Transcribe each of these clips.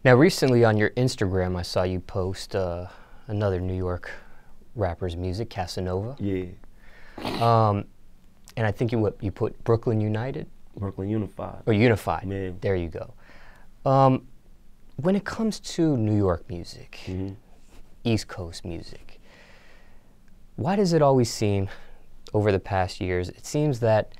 Now, recently on your Instagram, I saw you post another New York rapper's music, Casanova. Yeah. And I think you put Brooklyn United? Brooklyn Unified. Or Unified. Yeah. There you go. When it comes to New York music, East Coast music, why does it always seem, over the past years, it seems that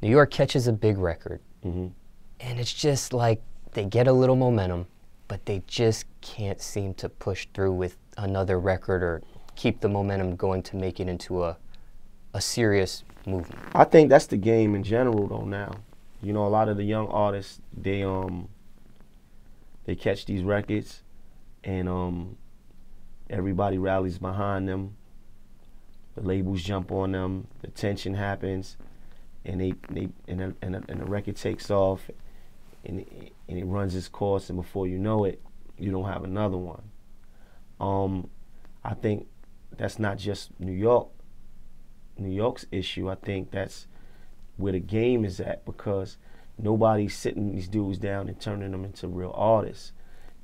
New York catches a big record, and it's just like they get a little momentum, but they just can't seem to push through with another record or keep the momentum going to make it into a serious movement? I think that's the game in general, though, now. You know, a lot of the young artists, they catch these records, and everybody rallies behind them. The labels jump on them. The tension happens, and the record takes off, and it runs its course. And before you know it, you don't have another one. I think that's not just New York's issue. I think that's where the game is at, because nobody's sitting these dudes down and turning them into real artists.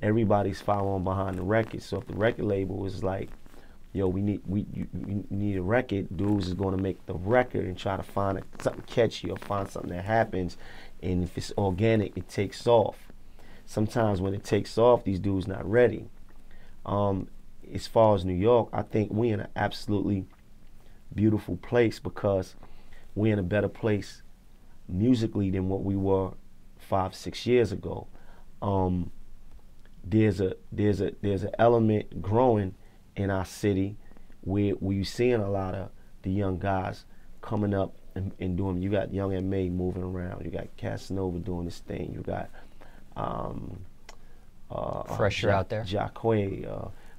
Everybody's following behind the record. So if the record label is like, yo, you need a record, dudes is going to make the record and try to find something catchy or find something that happens. And if it's organic, it takes off. Sometimes when it takes off, these dudes not ready. As far as New York, I think we're in an absolutely beautiful place, because we're in a better place musically than what we were 5-6 years ago. There's an element growing in our city where you're seeing a lot of the young guys coming up and doing. You got Young M.A. moving around. You got Casanova doing this thing. You got Fresher out there. Jacquet,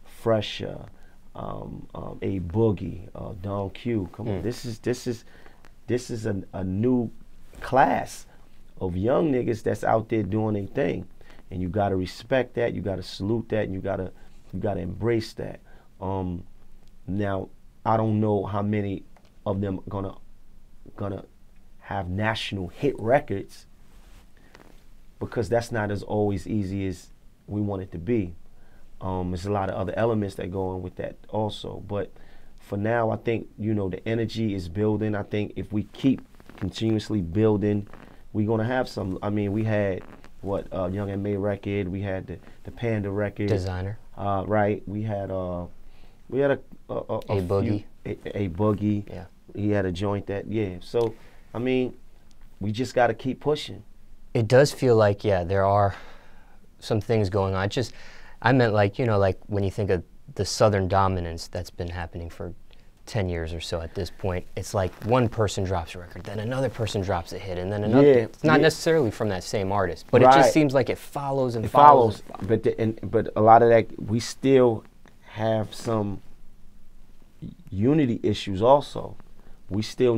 Fresher, A Boogie, Don Q. Come on, this is a new class of young niggas that's out there doing their thing, and you gotta respect that. You gotta salute that, and you gotta embrace that. Now, I don't know how many of them gonna have national hit records, because that's not as always easy as we want it to be. There's a lot of other elements that go in with that also. But for now, I think, you know, the energy is building. I think if we keep continuously building, we're gonna have some. I mean, we had Young M.A. record. We had the Panda record. Designer. Right. We had a Boogie. A Boogie. Yeah. He had a joint that, yeah. So, I mean, we just got to keep pushing. It does feel like, yeah, there are some things going on. I meant like, you know, like when you think of the Southern dominance that's been happening for 10 years or so at this point, it's like one person drops a record, then another person drops a hit, and then another. Yeah, it's not necessarily from that same artist, but it just seems like it follows and follows. But a lot of that, we still have some unity issues also. We still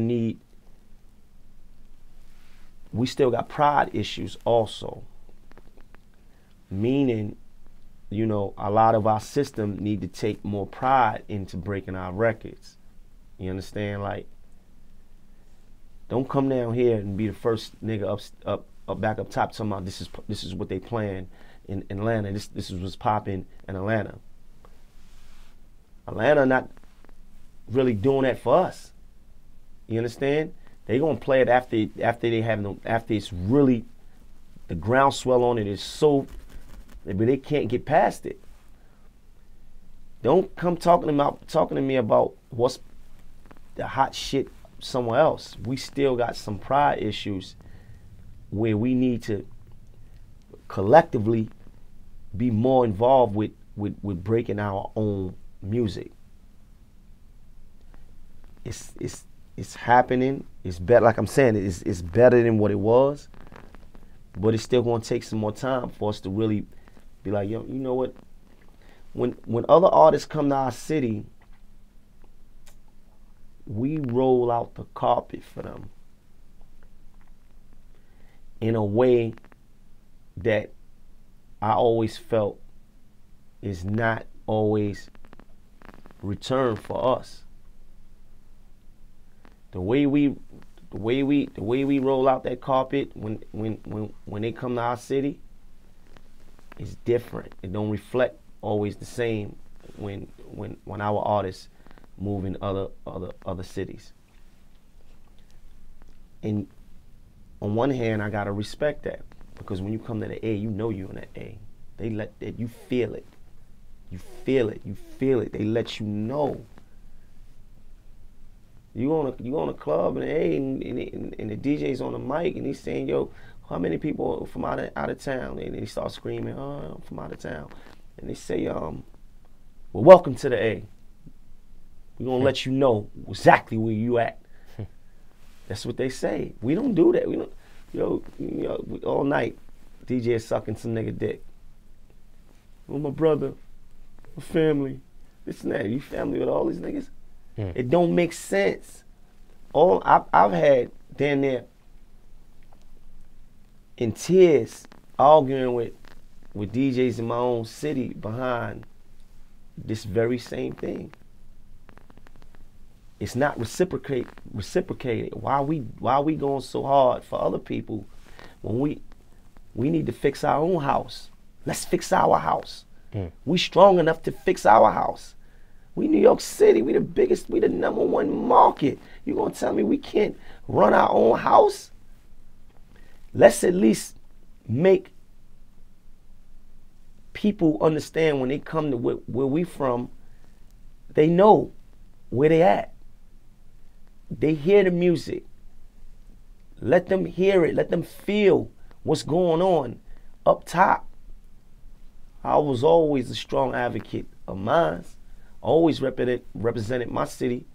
got pride issues also. Meaning, you know, a lot of our system need to take more pride into breaking our records. You understand? Like, don't come down here and be the first nigga back up top talking about this is what they playing in Atlanta. This is what's popping in Atlanta. Atlanta not really doing that for us. You understand? They gonna play it after it's really, the groundswell on it is so, but they can't get past it. Don't come talking to me about what's the hot shit somewhere else. We still got some pride issues where we need to collectively be more involved with breaking our own music. It's happening. It's better. Like I'm saying, it's better than what it was, but it's still gonna take some more time for us to really be like, yo, you know what? When other artists come to our city, we roll out the carpet for them in a way that I always felt is not always returned for us. The way we roll out that carpet when they come to our city, is different. It don't reflect always the same when our artists move in other cities. And on one hand, I gotta respect that, because when you come to the A, you know you in the A. They let that, you feel it. You feel it. You feel it. They let you know. You on a club in the A, and the DJ's on the mic, and he's saying, "Yo, how many people from out of town?" And they start screaming, "Oh, I'm from out of town." And they say, "Well, welcome to the A. We're gonna let you know exactly where you at." That's what they say. We don't do that. We don't. All night, DJ is sucking some nigga dick. "Oh, my brother, my family, this and that." You family with all these niggas? It don't make sense. I've had down there in tears arguing with DJs in my own city behind this very same thing. It's not reciprocated. Why we going so hard for other people when we need to fix our own house? Let's fix our house. We strong enough to fix our house. We New York City, we the biggest, we the #1 market. You gonna tell me we can't run our own house? Let's at least make people understand when they come to where we from, they know where they at. They hear the music. Let them hear it. Let them feel what's going on up top. I was always a strong advocate of mine. Always represented my city.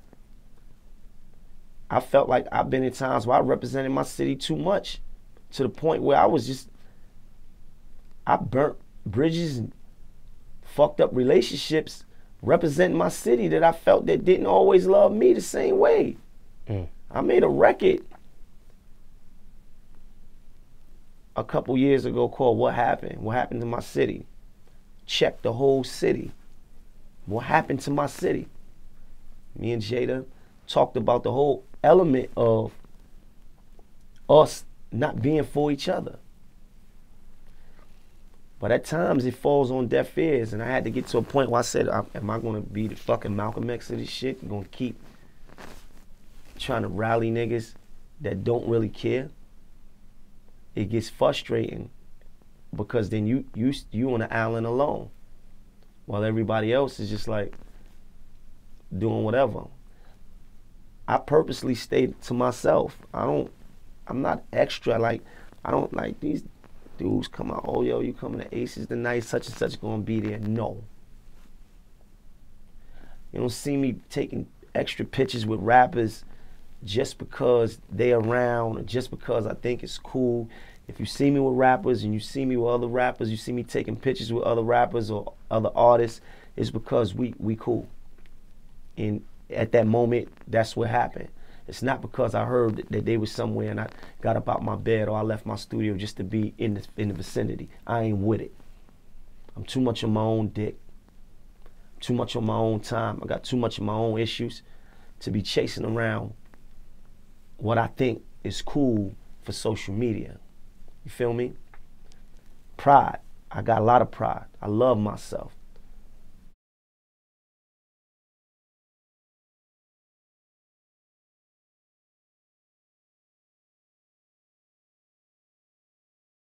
I felt like I've been in times where I represented my city too much, to the point where I burnt bridges and fucked up relationships representing my city that I felt that didn't always love me the same way. I made a record a couple years ago called "What Happened? What Happened to My City?" Check the whole city. What happened to my city? Me and Jada talked about the whole element of us not being for each other. But at times it falls on deaf ears, and I had to get to a point where I said, am I gonna be the fucking Malcolm X of this shit? I'm gonna keep trying to rally niggas that don't really care? It gets frustrating, because then you on the island alone, while everybody else is just like doing whatever. I purposely stayed to myself. I'm not extra. Like, I don't like these dudes come out, "Oh, yo, you coming to Aces tonight, such and such gonna be there." No. You don't see me taking extra pictures with rappers just because they around, or just because I think it's cool. If you see me with rappers and you see me with other rappers, you see me taking pictures with other rappers or other artists, it's because we cool. And at that moment, that's what happened. It's not because I heard that they was somewhere and I got up out my bed, or I left my studio just to be in the vicinity. I ain't with it. I'm too much on my own dick. Too much on my own time. I got too much of my own issues to be chasing around what I think is cool for social media. You feel me? Pride. I got a lot of pride. I love myself.